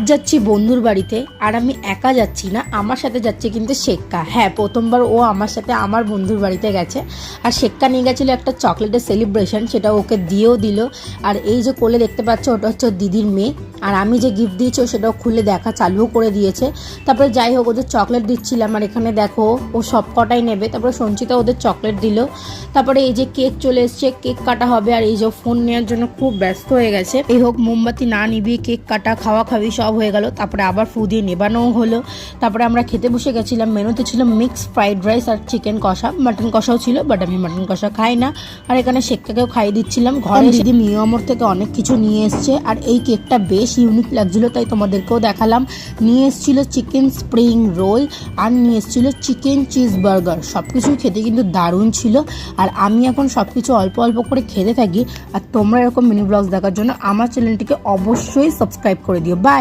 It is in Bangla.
যাচ্ছি বন্ধুর বাড়িতে, আর আমি একা যাচ্ছি না, আমার সাথে যাচ্ছে কিন্তু শেক্কা। হ্যাঁ, প্রথমবার ও আমার সাথে আমার বন্ধুর বাড়িতে গেছে। আর শেক্কা নিয়ে গেছিলো একটা চকলেটের সেলিব্রেশন, সেটা ওকে দিয়েও দিল। আর এই যে কোলে দেখতে পাচ্ছ, ওটা হচ্ছে ওর দিদির মেয়ে। আর আমি যে গিফট দিয়েছি সেটাও খুলে দেখা চালুও করে দিয়েছে। তারপরে যাই হোক, ওদের চকলেট দিচ্ছিলাম। আর এখানে দেখো, ও সব কটাই নেবে। তারপরে সঞ্চিতা ওদের চকলেট দিল। তারপরে এই যে কেক চলে এসছে, কেক কাটা হবে। আর এই যে ফোন নেওয়ার জন্য খুব ব্যস্ত হয়ে গেছে। এই হোক, মোমবাতি না নিবিয়ে কেক কাটা, খাওয়া খাওয়ি সব হয়ে গেল। তারপরে আবার ফু দিয়ে নেবানোও হলো। তারপরে আমরা খেতে বসে গেছিলাম। মেনুতে ছিল মিক্স ফ্রাইড রাইস আর চিকেন কষা। মাটন কষাও ছিল, বাট আমি মাটন কষা খাই না। আর এখানে শেক্কাকেও খাইয়ে দিচ্ছিলাম। ঘরে দিদি মিয়ামর থেকে অনেক কিছু নিয়ে এসছে। আর এই কেকটা বেশ ইউনিক লাগছিল, তাই তোমাদেরকেও দেখালাম। নিয়ে এসেছিল চিকেন স্প্রিং রোল, আর নিয়ে এসেছিল চিকেন চিজ বার্গার। সব কিছুই খেতে কিন্তু দারুণ ছিল। আর আমি এখন সব কিছু অল্প অল্প করে খেতে থাকি। আর তোমরা এরকম মিনি ব্লগস দেখার জন্য আমার চ্যানেলটিকে অবশ্যই সাবস্ক্রাইব করে দিও। বাই।